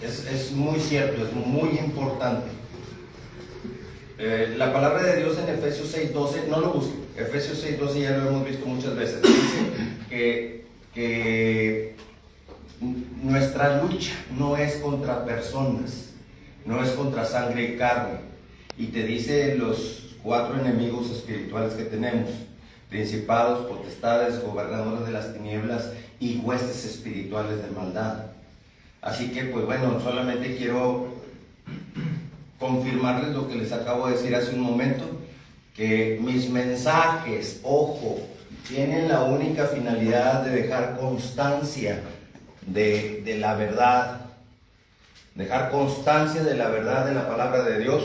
Es muy cierto, es muy importante. La palabra de Dios en Efesios 6:12, no lo busquen, Efesios 6:12 ya lo hemos visto muchas veces, dice que nuestra lucha no es contra personas, no es contra sangre y carne, y te dice los 4 enemigos espirituales que tenemos: principados, potestades, gobernadores de las tinieblas y huestes espirituales de maldad. Así que, pues bueno, solamente quiero confirmarles lo que les acabo de decir hace un momento, que mis mensajes, ojo, tienen la única finalidad de dejar constancia de la verdad, dejar constancia de la verdad de la palabra de Dios,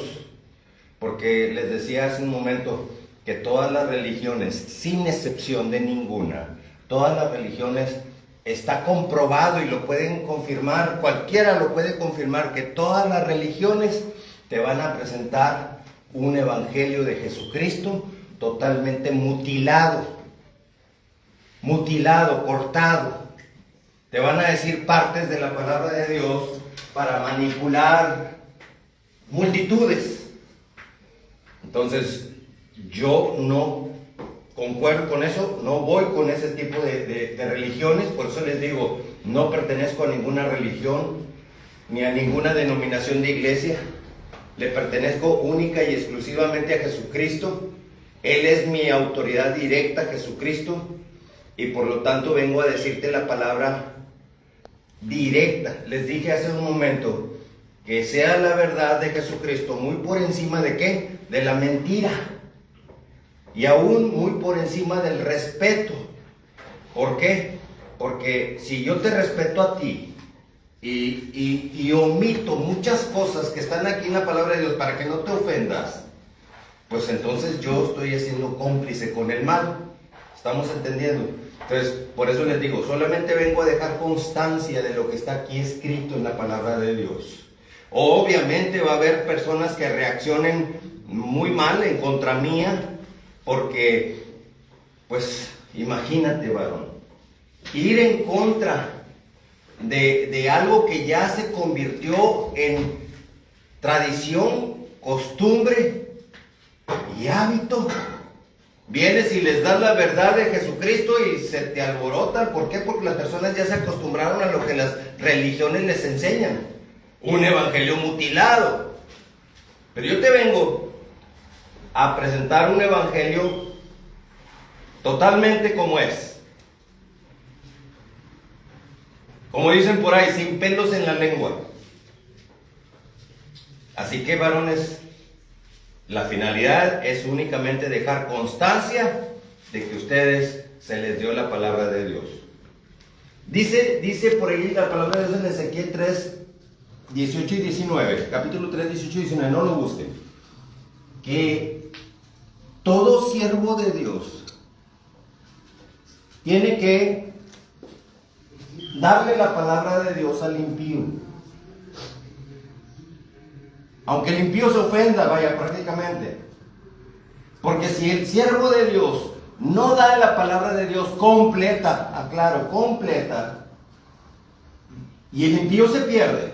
porque les decía hace un momento que todas las religiones, sin excepción de ninguna, todas las religiones, está comprobado y lo pueden confirmar, cualquiera lo puede confirmar, que todas las religiones te van a presentar un evangelio de Jesucristo totalmente mutilado, cortado. Te van a decir partes de la palabra de Dios para manipular multitudes. Entonces, yo no concuerdo con eso, no voy con ese tipo de religiones, por eso les digo, no pertenezco a ninguna religión, ni a ninguna denominación de iglesia. Le pertenezco única y exclusivamente a Jesucristo. Él es mi autoridad directa, Jesucristo, y por lo tanto vengo a decirte la palabra directa. Les dije hace un momento que sea la verdad de Jesucristo muy por encima de ¿qué? De la mentira, y aún muy por encima del respeto. ¿Por qué? Porque si yo te respeto a ti y omito muchas cosas que están aquí en la palabra de Dios para que no te ofendas, pues entonces yo estoy siendo cómplice con el mal. ¿Estamos entendiendo? Entonces, por eso les digo, solamente vengo a dejar constancia de lo que está aquí escrito en la palabra de Dios. Obviamente va a haber personas que reaccionen muy mal en contra mía, porque, pues, imagínate, varón, ir en contra de algo que ya se convirtió en tradición, costumbre y hábito. Vienes y les das la verdad de Jesucristo y se te alborotan. ¿Por qué? Porque las personas ya se acostumbraron a lo que las religiones les enseñan. Un evangelio mutilado. Pero yo te vengo a presentar un evangelio totalmente como es. Como dicen por ahí, sin pelos en la lengua. Así que, varones, la finalidad es únicamente dejar constancia de que a ustedes se les dio la palabra de Dios. Dice por ahí la palabra de Dios en Ezequiel 3, 18 y 19, capítulo 3, 18 y 19, no lo busquen, que todo siervo de Dios tiene que darle la palabra de Dios al impío. Aunque el impío se ofenda, vaya, prácticamente. Porque si el siervo de Dios no da la palabra de Dios completa, aclaro, completa, y el impío se pierde,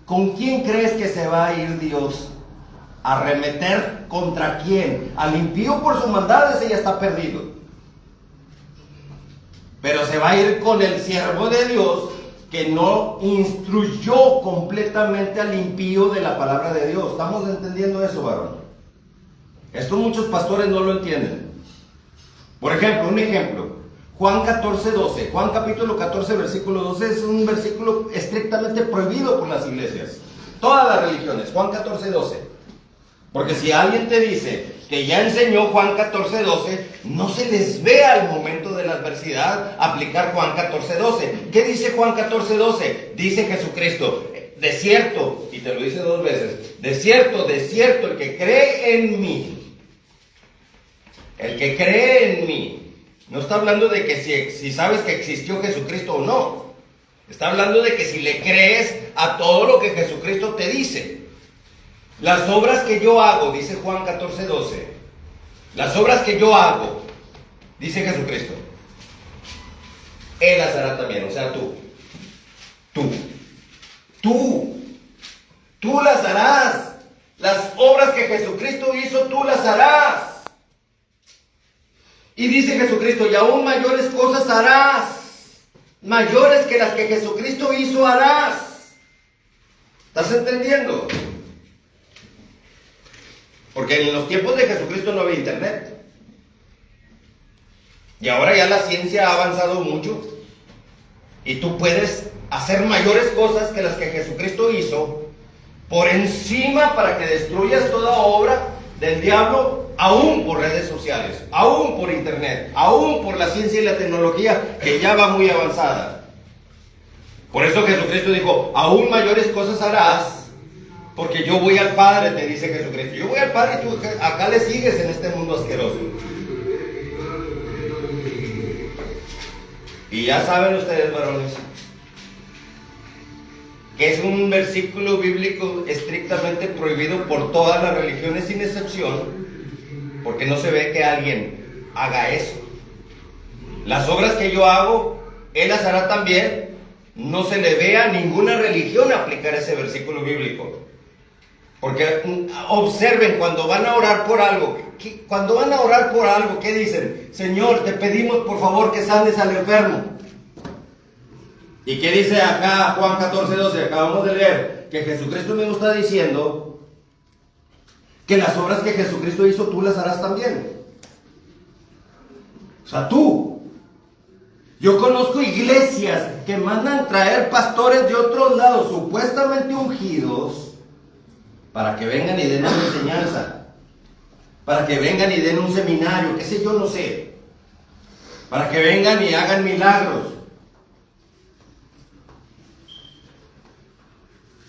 ¿con quién crees que se va a ir Dios a arremeter? ¿Contra quién? Al impío por su maldad, ese ya está perdido. Pero se va a ir con el siervo de Dios que no instruyó completamente al impío de la palabra de Dios. ¿Estamos entendiendo eso, varón? Esto muchos pastores no lo entienden. Por ejemplo, un ejemplo, Juan 14, 12. Juan capítulo 14, versículo 12 es un versículo estrictamente prohibido por las iglesias. Todas las religiones, Juan 14, 12. Porque si alguien te dice que ya enseñó Juan 14, 12, no se les ve al momento de la adversidad aplicar Juan 14, 12. ¿Qué dice Juan 14, 12? Dice Jesucristo, de cierto, y te lo dice 2 veces, de cierto, el que cree en mí, no está hablando de que si sabes que existió Jesucristo o no, está hablando de que si le crees a todo lo que Jesucristo te dice. Las obras que yo hago, dice Juan 14, 12, las obras que yo hago, dice Jesucristo, Él las hará también, o sea, tú. Tú las harás. Las obras que Jesucristo hizo, tú las harás. Y dice Jesucristo, y aún mayores cosas harás. Mayores que las que Jesucristo hizo harás. ¿Estás entendiendo? Porque en los tiempos de Jesucristo no había internet. Y ahora ya la ciencia ha avanzado mucho. Y tú puedes hacer mayores cosas que las que Jesucristo hizo por encima para que destruyas toda obra del diablo, aún por redes sociales, aún por internet, aún por la ciencia y la tecnología que ya va muy avanzada. Por eso Jesucristo dijo, aún mayores cosas harás, porque yo voy al Padre, te dice Jesucristo. Yo voy al Padre y tú acá le sigues en este mundo asqueroso. Y ya saben ustedes, varones, que es un versículo bíblico estrictamente prohibido por todas las religiones sin excepción, porque no se ve que alguien haga eso. Las obras que yo hago, Él las hará también. No se le ve a ninguna religión aplicar ese versículo bíblico. Porque observen, cuando van a orar por algo, ¿qué dicen? Señor, te pedimos por favor que sanes al enfermo. ¿Y qué dice acá Juan 14:12? Acabamos de leer que Jesucristo mismo está diciendo que las obras que Jesucristo hizo tú las harás también. O sea, tú. Yo conozco iglesias que mandan traer pastores de otros lados supuestamente ungidos para que vengan y den una enseñanza, para que vengan y den un seminario, qué sé yo, no sé, para que vengan y hagan milagros.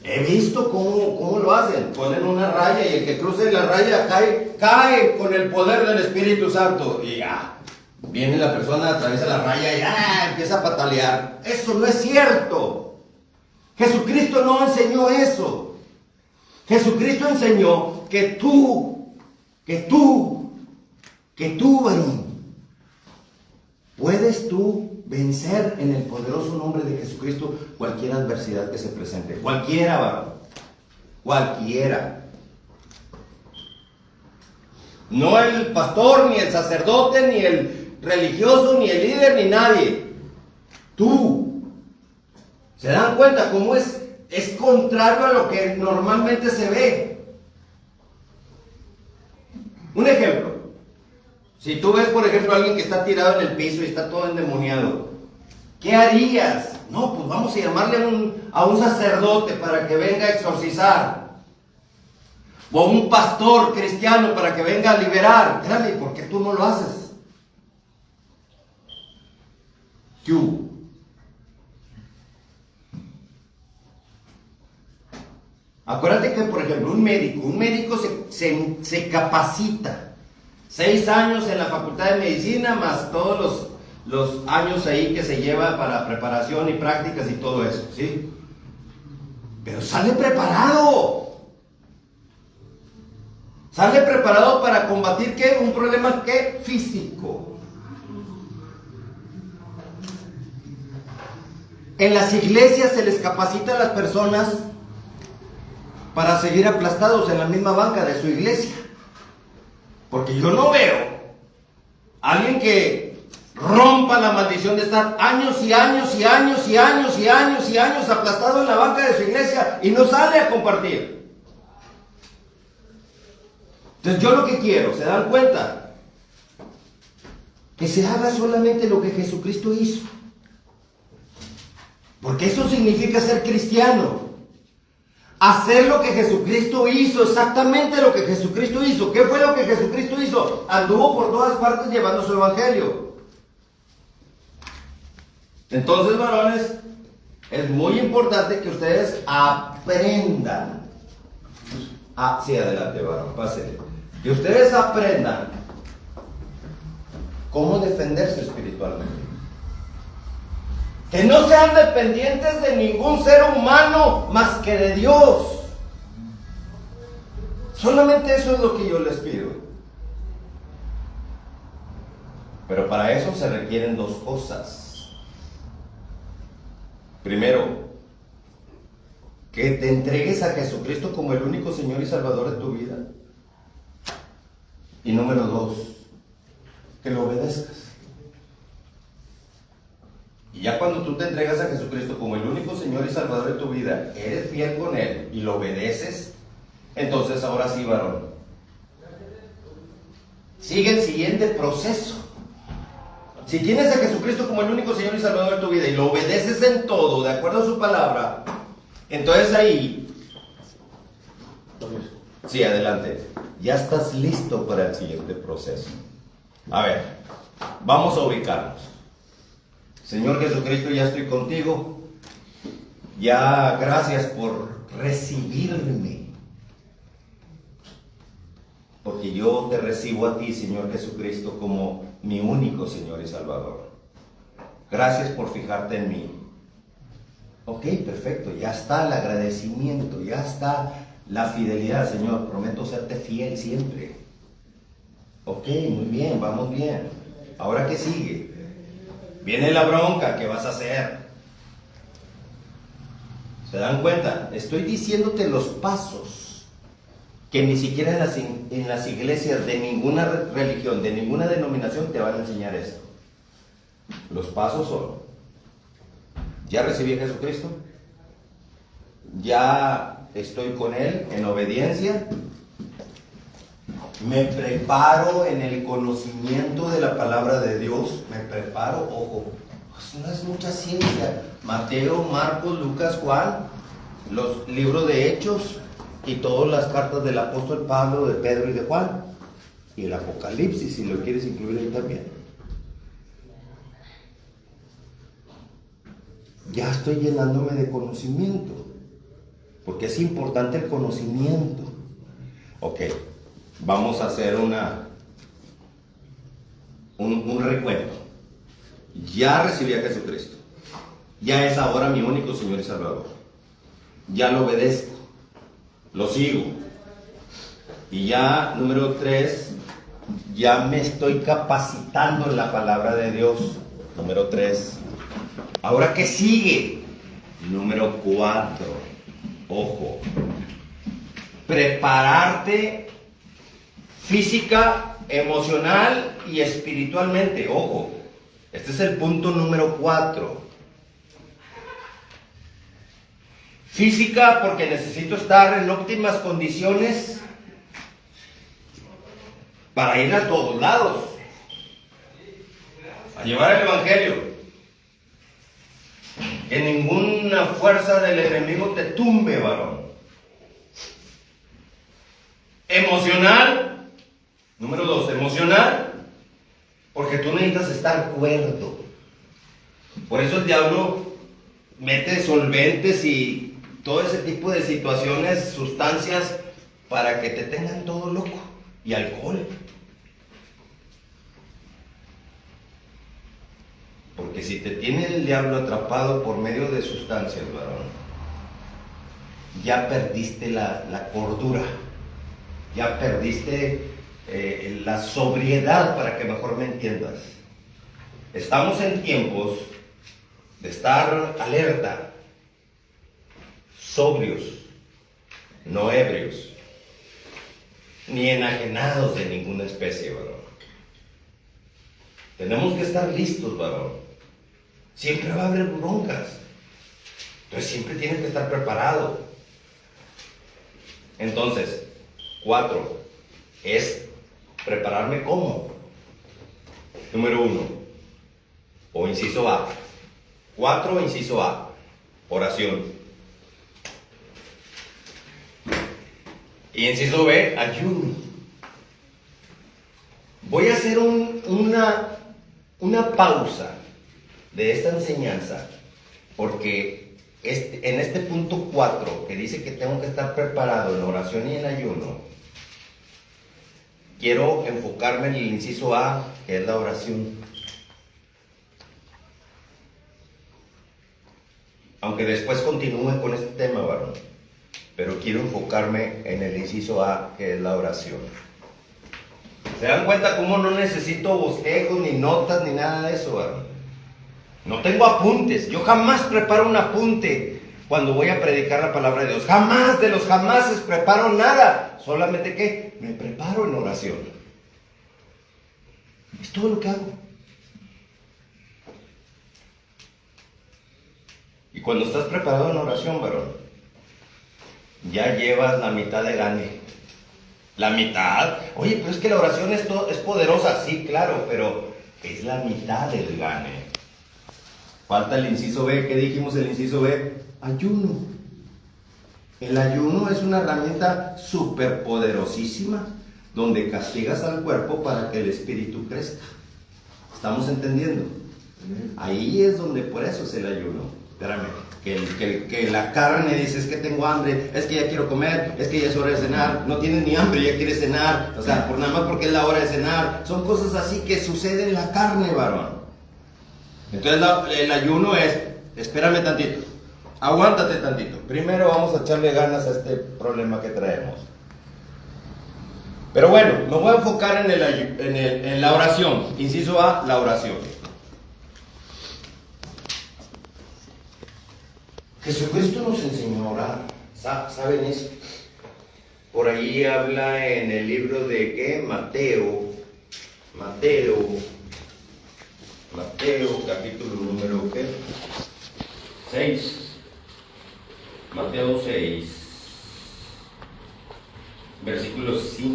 He visto cómo lo hacen. Ponen una raya y el que cruce la raya cae con el poder del Espíritu Santo. Y ya, viene la persona, atraviesa la raya y empieza a patalear. Eso no es cierto. Jesucristo no enseñó eso. Jesucristo enseñó que tú, varón, puedes tú vencer en el poderoso nombre de Jesucristo cualquier adversidad que se presente. Cualquiera, varón. Cualquiera. No el pastor, ni el sacerdote, ni el religioso, ni el líder, ni nadie. Tú. ¿Se dan cuenta cómo es contrario a lo que normalmente se ve? Un ejemplo. Si tú ves, por ejemplo, a alguien que está tirado en el piso y está todo endemoniado, ¿qué harías? No, pues vamos a llamarle a un sacerdote para que venga a exorcizar. O a un pastor cristiano para que venga a liberar. Espérame, ¿por qué tú no lo haces? Tú. Acuérdate que, por ejemplo, un médico se capacita. 6 años en la facultad de medicina, más todos los años ahí que se lleva para preparación y prácticas y todo eso, ¿sí? Pero sale preparado. Sale preparado para combatir, ¿qué? Un problema, ¿qué? Físico. En las iglesias se les capacita a las personas para seguir aplastados en la misma banca de su iglesia. Porque yo no veo a alguien que rompa la maldición de estar años y años y años y años y años y años aplastado en la banca de su iglesia y no sale a compartir. Entonces yo lo que quiero, ¿se dan cuenta? Que se haga solamente lo que Jesucristo hizo. Porque eso significa ser cristiano. Hacer lo que Jesucristo hizo, exactamente lo que Jesucristo hizo. ¿Qué fue lo que Jesucristo hizo? Anduvo por todas partes llevando su evangelio. Entonces, varones, es muy importante que ustedes aprendan. Sí, adelante, varón, pase. Que ustedes aprendan cómo defenderse espiritualmente. Que no sean dependientes de ningún ser humano más que de Dios. Solamente eso es lo que yo les pido. Pero para eso se requieren 2 cosas. Primero, que te entregues a Jesucristo como el único Señor y Salvador de tu vida. Y número 2, que lo obedezcas. Y ya cuando tú te entregas a Jesucristo como el único Señor y Salvador de tu vida, eres fiel con Él y lo obedeces, entonces ahora sí, varón, sigue el siguiente proceso. Si tienes a Jesucristo como el único Señor y Salvador de tu vida y lo obedeces en todo, de acuerdo a su palabra, entonces ahí, sí, adelante, ya estás listo para el siguiente proceso. A ver, vamos a ubicarnos. Señor Jesucristo, ya estoy contigo. Ya, gracias por recibirme. Porque yo te recibo a ti, Señor Jesucristo, como mi único Señor y Salvador. Gracias por fijarte en mí. Ok, perfecto, ya está el agradecimiento, ya está la fidelidad, Señor. Prometo serte fiel siempre. Ok, muy bien, vamos bien. ¿Ahora qué sigue? Viene la bronca, ¿qué vas a hacer? ¿Se dan cuenta? Estoy diciéndote los pasos que ni siquiera en las iglesias de ninguna religión, de ninguna denominación te van a enseñar esto. Los pasos son: ya recibí a Jesucristo, ya estoy con Él en obediencia, me preparo en el conocimiento de la palabra de Dios, me preparo, ojo, pues no es mucha ciencia. Mateo, Marcos, Lucas, Juan, los libros de Hechos y todas las cartas del apóstol Pablo, de Pedro y de Juan, y el Apocalipsis, si lo quieres incluir ahí también. Ya estoy llenándome de conocimiento, porque es importante el conocimiento. Ok, vamos a hacer un recuento. Ya recibí a Jesucristo, ya es ahora mi único Señor y Salvador, ya lo obedezco, lo sigo, y ya, número 3, ya me estoy capacitando en la palabra de Dios. Número 3. ¿Ahora qué sigue? Número 4. Ojo. Prepararte física, emocional y espiritualmente. Ojo. Este es el punto número 4. Física, porque necesito estar en óptimas condiciones para ir a todos lados, a llevar el evangelio. Que ninguna fuerza del enemigo te tumbe, varón. Emocional, número 2, emocional, porque tú necesitas estar cuerdo. Por eso el diablo mete solventes y todo ese tipo de situaciones, sustancias, para que te tengan todo loco. Y alcohol. Porque si te tiene el diablo atrapado por medio de sustancias, varón, ya perdiste la cordura, ya perdiste la sobriedad, para que mejor me entiendas. Estamos en tiempos de estar alerta, sobrios, no ebrios, ni enajenados de ninguna especie, varón. Tenemos que estar listos, varón. Siempre va a haber broncas. Entonces siempre tienes que estar preparado. Entonces, 4 es prepararme ¿cómo? Número 1, o inciso A. 4, inciso A, oración. Y inciso B, ayuno. Voy a hacer una pausa de esta enseñanza, porque en este punto 4, que dice que tengo que estar preparado en oración y en ayuno, quiero enfocarme en el inciso A, que es la oración. Aunque después continúe con este tema, varón, pero quiero enfocarme en el inciso A, que es la oración. ¿Se dan cuenta cómo no necesito bosquejos, ni notas, ni nada de eso, varón? No tengo apuntes. Yo jamás preparo un apunte cuando voy a predicar la palabra de Dios. Jamás de los jamases preparo nada. Solamente que me preparo en oración. Es todo lo que hago. Y cuando estás preparado en oración, varón, ya llevas la mitad de gane. La mitad. Oye, pero es que la oración es poderosa. Sí, claro, pero es la mitad del gane. Falta el inciso B. ¿Qué dijimos el inciso B? Ayuno. El ayuno es una herramienta súper poderosísima donde castigas al cuerpo para que el espíritu crezca. ¿Estamos entendiendo? Ahí es donde por eso es el ayuno. Espérame, que la carne dice, es que tengo hambre, es que ya quiero comer, es que ya es hora de cenar, no tienes ni hambre, ya quieres cenar, o sea, por nada más porque es la hora de cenar. Son cosas así que suceden en la carne, varón. Entonces el ayuno es, espérame tantito, aguántate tantito. Primero vamos a echarle ganas a este problema que traemos. Pero bueno, me voy a enfocar en la oración. Inciso A, la oración. Jesucristo nos enseñó a orar. ¿Saben eso? Por ahí habla en el libro de ¿qué? Mateo, capítulo número ¿qué? 6. Mateo 6, versículo 5.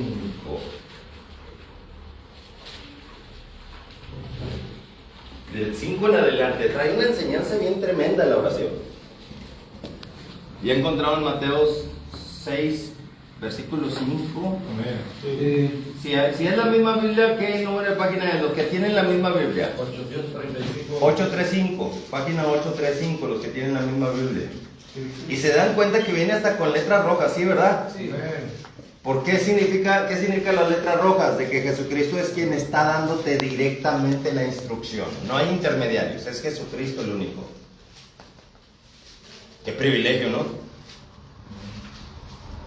Del 5 en adelante trae una enseñanza bien tremenda la oración. ¿Ya encontraron Mateo 6, versículo 5? Si es la misma Biblia, ¿qué número de página es? Los que tienen la misma Biblia. 835, página 835, los que tienen la misma Biblia. Y se dan cuenta que viene hasta con letras rojas, ¿sí, verdad? Sí. ¿Por qué significa las letras rojas? De que Jesucristo es quien está dándote directamente la instrucción. No hay intermediarios, es Jesucristo el único. Qué privilegio, ¿no?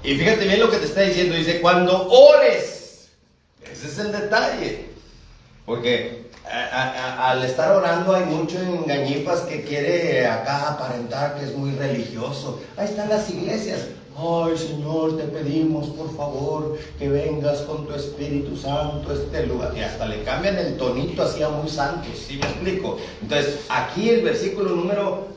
Y fíjate bien lo que te está diciendo. Dice, cuando ores. Ese es el detalle. Porque al estar orando hay mucho engañipas que quiere acá aparentar que es muy religioso. Ahí están las iglesias. Ay, Señor, te pedimos por favor que vengas con tu Espíritu Santo a este lugar. Y hasta le cambian el tonito así a muy santos. ¿Sí me explico? Entonces, aquí el versículo número...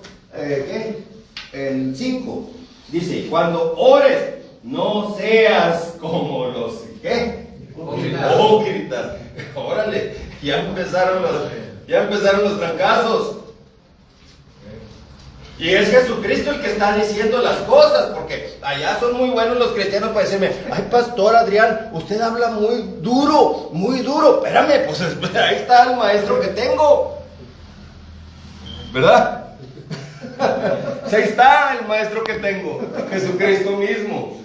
El 5 dice, cuando ores, no seas como los hipócritas. Órale, ya empezaron los fracasos. Y es Jesucristo el que está diciendo las cosas, porque allá son muy buenos los cristianos para decirme, ay, pastor Adrián, usted habla muy duro. Espérame, pues ahí está el maestro que tengo, ¿verdad? Ahí está el maestro que tengo, Jesucristo mismo.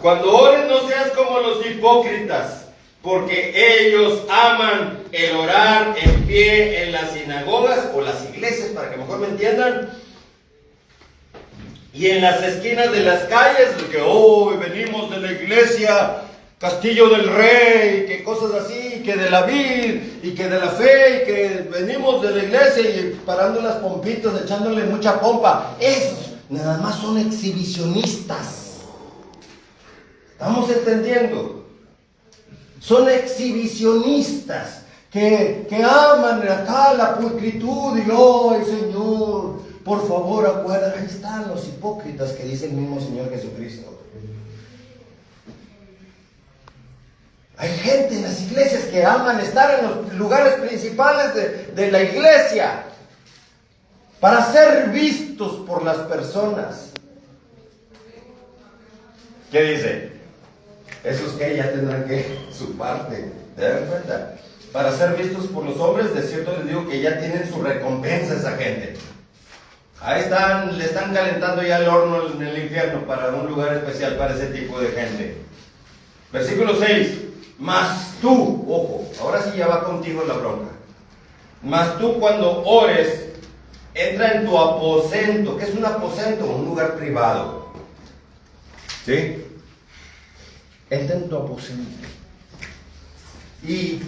Cuando ores, no seas como los hipócritas, porque ellos aman el orar en pie en las sinagogas o las iglesias, para que mejor me entiendan, y en las esquinas de las calles, de que hoy venimos de la iglesia Castillo del Rey, que cosas así, que de la vid, y que de la fe, y que venimos de la iglesia y parando las pompitas, echándole mucha pompa. Esos nada más son exhibicionistas. ¿Estamos entendiendo? Son exhibicionistas que aman acá la pulcritud y ¡ay, Señor! Por favor, acuérdate. Ahí están los hipócritas que dice el mismo Señor Jesucristo. Hay gente en las iglesias que aman estar en los lugares principales de la iglesia para ser vistos por las personas. ¿Qué dice? Esos que ya tendrán que su parte. ¿Te das cuenta? Para ser vistos por los hombres, de cierto les digo que ya tienen su recompensa esa gente. Ahí están, le están calentando ya el horno en el infierno para un lugar especial para ese tipo de gente. Versículo 6. Mas tú, ojo, ahora sí ya va contigo la bronca. Mas tú cuando ores, entra en tu aposento. ¿Qué es un aposento? Un lugar privado. ¿Sí? Entra en tu aposento. Y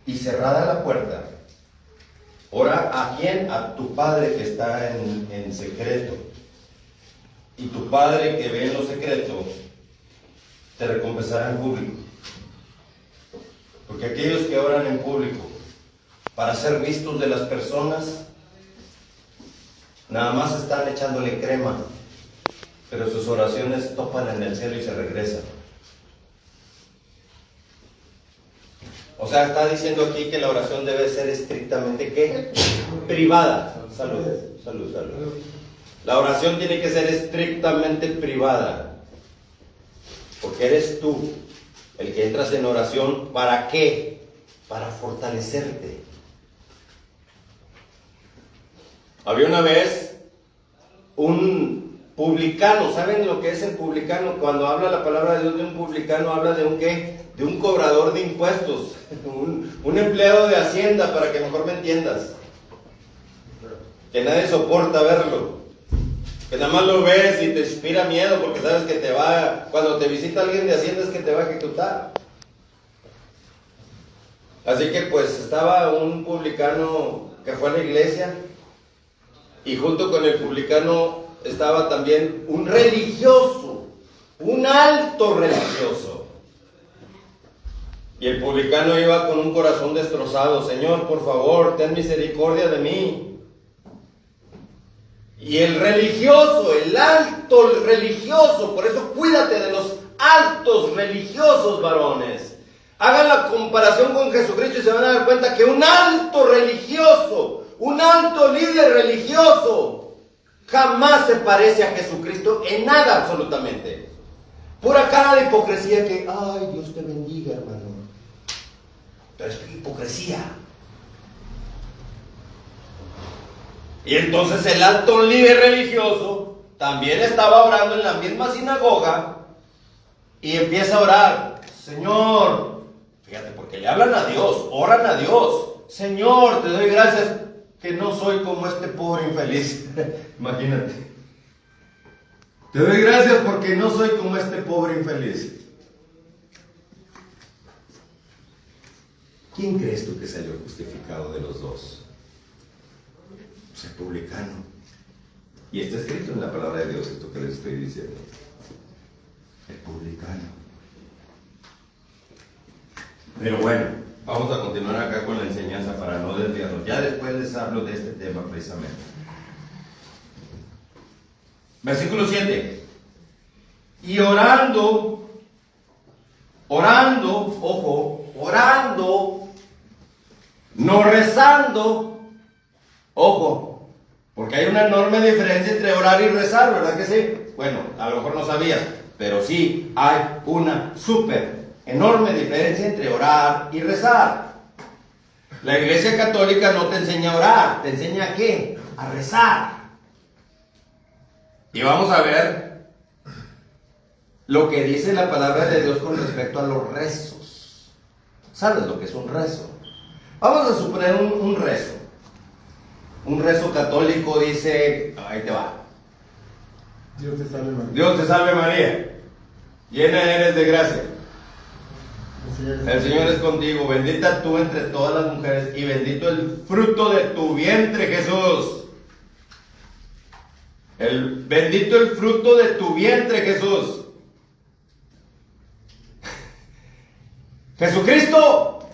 y cerrada la puerta, ora a quién, a tu Padre que está en secreto. Y tu Padre que ve en lo secreto te recompensará en público. Porque aquellos que oran en público para ser vistos de las personas, nada más están echándole crema, pero sus oraciones topan en el cielo y se regresan. O sea, está diciendo aquí que la oración debe ser estrictamente, ¿qué? Privada. Salud, salud, salud. La oración tiene que ser estrictamente privada. Porque eres tú el que entras en oración. ¿Para qué? Para fortalecerte. Había una vez un publicano. ¿Saben lo que es el publicano? Cuando habla la palabra de Dios de un publicano, habla de un ¿qué? De un cobrador de impuestos. Un empleado de Hacienda, para que mejor me entiendas. Que nadie soporta verlo. Que nada más lo ves y te inspira miedo porque sabes que te va, cuando te visita alguien de Hacienda es que te va a ejecutar. Así que pues estaba un publicano que fue a la iglesia y junto con el publicano estaba también un religioso, un alto religioso. Y el publicano iba con un corazón destrozado. Señor, por favor, ten misericordia de mí. Y el religioso, el alto religioso, por eso cuídate de los altos religiosos, varones. Hagan la comparación con Jesucristo y se van a dar cuenta que un alto religioso, un alto líder religioso, jamás se parece a Jesucristo en nada absolutamente. Pura cara de hipocresía que, ay, Dios te bendiga, hermano. Pero es hipocresía. Y entonces el alto líder religioso también estaba orando en la misma sinagoga y empieza a orar. Señor, fíjate, porque le hablan a Dios, oran a Dios. Señor, te doy gracias que no soy como este pobre infeliz. Imagínate. Te doy gracias porque no soy como este pobre infeliz. ¿Quién crees tú que salió justificado de los dos? El publicano. Y está escrito en la palabra de Dios esto que les estoy diciendo. El publicano. Pero bueno, vamos a continuar acá con la enseñanza para no desviarnos. Ya después les hablo de este tema precisamente. Versículo 7. Y orando, ojo, orando, no rezando, ojo. Porque hay una enorme diferencia entre orar y rezar, ¿verdad que sí? Bueno, a lo mejor no sabías, pero sí hay una súper enorme diferencia entre orar y rezar. La Iglesia Católica no te enseña a orar, te enseña ¿a qué? A rezar. Y vamos a ver lo que dice la palabra de Dios con respecto a los rezos. ¿Sabes lo que es un rezo? Vamos a suponer un rezo. Un rezo católico dice, ahí te va. Dios te salve María. Dios te salve María, llena eres de gracia. El Señor es contigo, bendita tú entre todas las mujeres y bendito el fruto de tu vientre, Jesús. Bendito el fruto de tu vientre, Jesús. Jesucristo,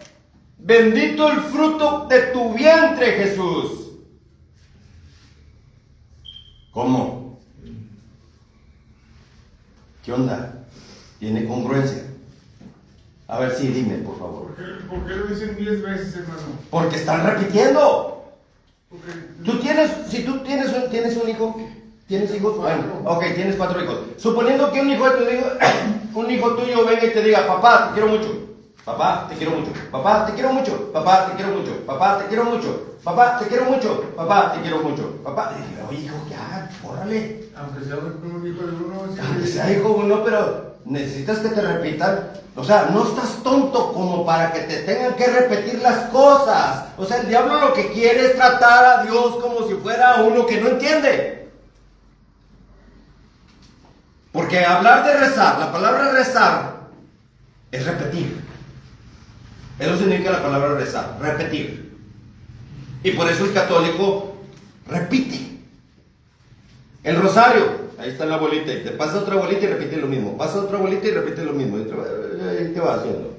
bendito el fruto de tu vientre, Jesús. ¿Cómo? ¿Qué onda? ¿Tiene congruencia? A ver, sí, dime, por favor. ¿Por qué lo dicen 10 veces, hermano? Porque están repitiendo. Porque... Si tú tienes un hijo, ¿tienes hijos? Bueno, ok, tienes 4 hijos. Suponiendo que un hijo tuyo venga y te diga, papá, te quiero mucho. Papá, te quiero mucho. Papá, te quiero mucho. Papá, te quiero mucho. Papá, te quiero mucho. Papá, te quiero mucho. Papá, te quiero mucho. Papá, oye, hijo, ya, córrale. Aunque sea un hijo de uno. Aunque sea hijo de uno, pero necesitas que te repitan. O sea, no estás tonto como para que te tengan que repetir las cosas. O sea, el diablo lo que quiere es tratar a Dios como si fuera uno que no entiende. Porque hablar de rezar, la palabra rezar es repetir. Eso significa la palabra rezar, repetir. Y por eso el católico repite. El rosario, ahí está la bolita, y te pasa otra bolita y repite lo mismo. Pasa otra bolita y repite lo mismo. ¿Y qué va haciendo?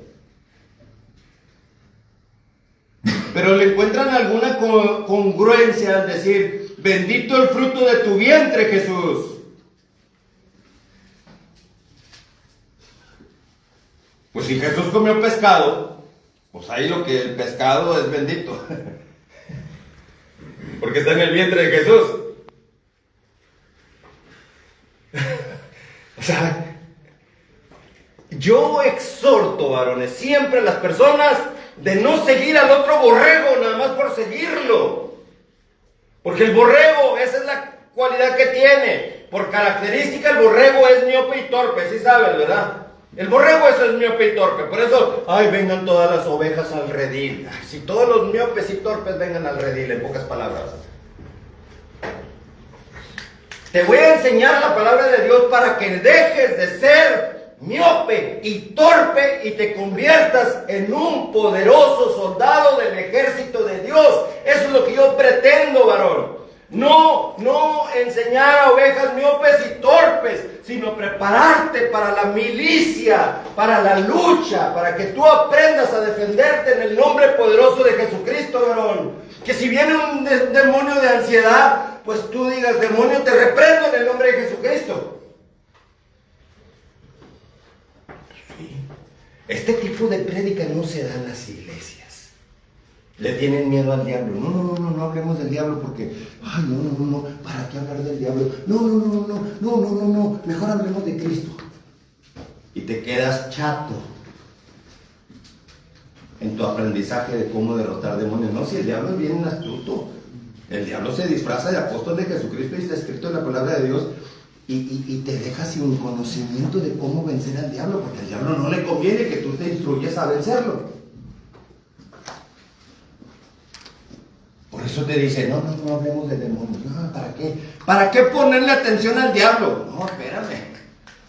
Pero le encuentran alguna congruencia al decir, bendito el fruto de tu vientre, Jesús. Pues si Jesús comió pescado, pues ahí lo que el pescado es bendito. Porque está en el vientre de Jesús. O sea, yo exhorto, varones, siempre a las personas de no seguir al otro borrego nada más por seguirlo. Porque el borrego, esa es la cualidad que tiene. Por característica el borrego es miope y torpe, ¿sí sabes, verdad? El borrego eso es miope y torpe. Por eso, ay, vengan todas las ovejas al redil. Ay, si todos los miopes y torpes vengan al redil, en pocas palabras. Te voy a enseñar la palabra de Dios para que dejes de ser miope y torpe y te conviertas en un poderoso soldado del ejército de Dios. Eso es lo que yo pretendo, varón. No enseñar a ovejas miopes y torpes, sino prepararte para la milicia, para la lucha, para que tú aprendas a defenderte en el nombre poderoso de Jesucristo, varón. Que si viene un demonio de ansiedad, pues tú digas, demonio, te reprendo en el nombre de Jesucristo. Sí. Este tipo de prédica no se da en las iglesias. Le tienen miedo al diablo. No hablemos del diablo porque, ay, no, ¿para qué hablar del diablo? No, mejor hablemos de Cristo. Y te quedas chato en tu aprendizaje de cómo derrotar demonios. No, si el diablo es bien astuto. El diablo se disfraza de apóstol de Jesucristo y está escrito en la palabra de Dios y te deja sin conocimiento de cómo vencer al diablo, porque al diablo no le conviene que tú te instruyes a vencerlo. Por eso te dice, no hablemos de demonios. No, ¿para qué? ¿Para qué ponerle atención al diablo? No, espérame.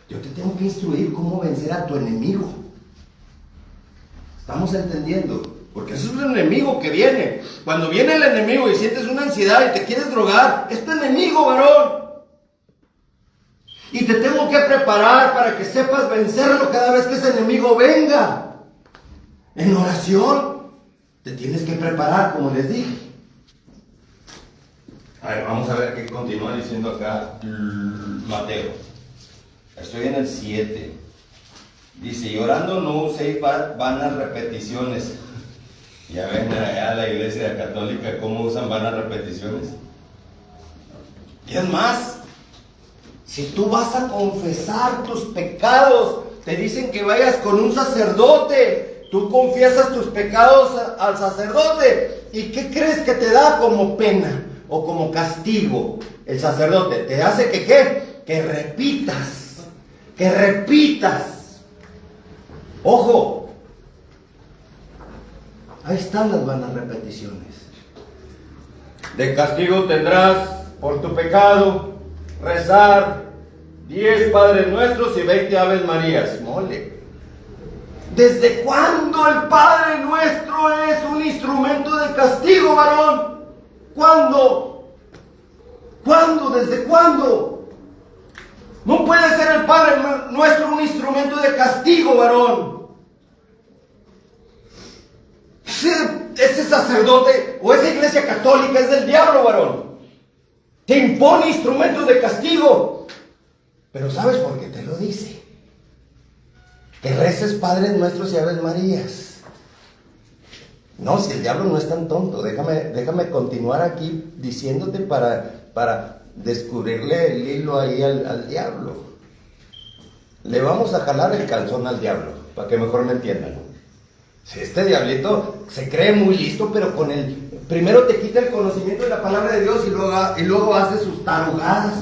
Yo te tengo que instruir cómo vencer a tu enemigo. ¿Estamos entendiendo? Porque eso es un enemigo que viene. Cuando viene el enemigo y sientes una ansiedad y te quieres drogar, es tu enemigo, varón. Y te tengo que preparar para que sepas vencerlo cada vez que ese enemigo venga. En oración, te tienes que preparar, como les dije. A ver, vamos a ver qué continúa diciendo acá Mateo. Estoy en el 7. Dice, y orando no uséis vanas repeticiones. Ya ven allá la iglesia católica cómo usan vanas repeticiones. Y es más, si tú vas a confesar tus pecados, te dicen que vayas con un sacerdote. Tú confiesas tus pecados al sacerdote. ¿Y qué crees que te da como pena o como castigo el sacerdote? Te hace que ¿qué? Que repitas. Que repitas. Ojo. Ahí están las vanas repeticiones. De castigo tendrás por tu pecado rezar 10 Padres Nuestros y 20 Aves Marías. Mole. ¿Desde cuándo el Padre Nuestro es un instrumento de castigo, varón? ¿Cuándo? ¿Cuándo? ¿Desde cuándo? No puede ser el Padre Nuestro un instrumento de castigo, varón. Ese sacerdote o esa iglesia católica es del diablo, varón. Te impone instrumentos de castigo. Pero ¿sabes por qué te lo dice? Que reces Padres Nuestros y Aves Marías. No, si el diablo no es tan tonto, déjame continuar aquí diciéndote para descubrirle el hilo ahí al diablo. Le vamos a jalar el calzón al diablo, para que mejor me entiendan. Si este diablito se cree muy listo, pero con el primero te quita el conocimiento de la palabra de Dios y luego hace sus tarugadas.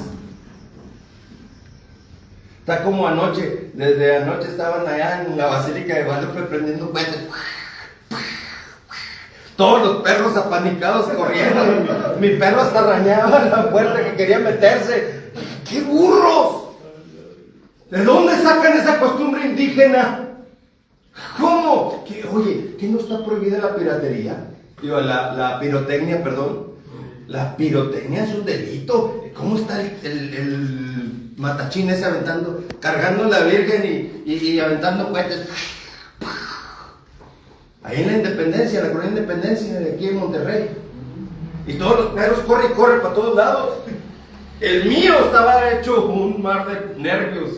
Está como anoche, desde anoche estaban allá en la Basílica de Guadalupe prendiendo cohetes. Todos los perros apanicados corriendo. Mi perro hasta arañaba la puerta que quería meterse. ¡Qué burros! ¿De dónde sacan esa costumbre indígena? ¿Cómo? Oye, ¿qué no está prohibida la piratería? Digo, la pirotecnia, perdón. La pirotecnia es un delito. ¿Cómo está el matachín ese aventando, cargando a la Virgen y aventando cohetes? Ahí en la Independencia, la colonia Independencia, de aquí en Monterrey. Y todos los perros corren y corren para todos lados. El mío estaba hecho un mar de nervios.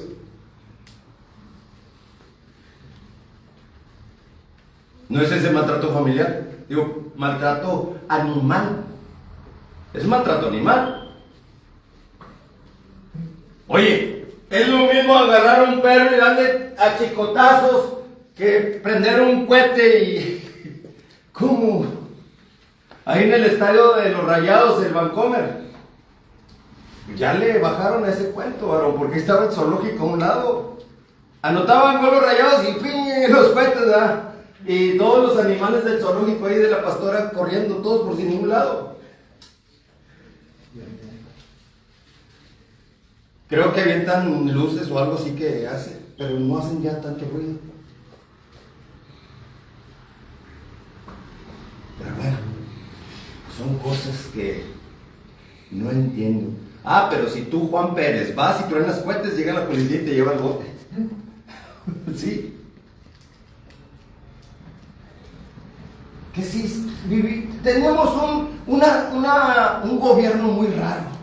No es ese maltrato familiar, digo, maltrato animal. Es maltrato animal. Oye, es lo mismo agarrar un perro y darle a chicotazos que prender un cohete y... ¿Cómo? Ahí en el estadio de los Rayados, el Vancomer, ya le bajaron a ese cuento, varón, porque estaba el zoológico a un lado. Anotaban con los Rayados y ¡ping! Los cohetes, ¿verdad? Y todos los animales del zoológico ahí de la pastora corriendo todos por sin ningún lado. Creo que avientan luces o algo así que hace, pero no hacen ya tanto ruido. Pero bueno, son cosas que no entiendo. Ah, pero si tú, Juan Pérez, vas y truenas cohetes, llega la policía y te lleva el bote. Sí. Que sí, tenemos un gobierno muy raro.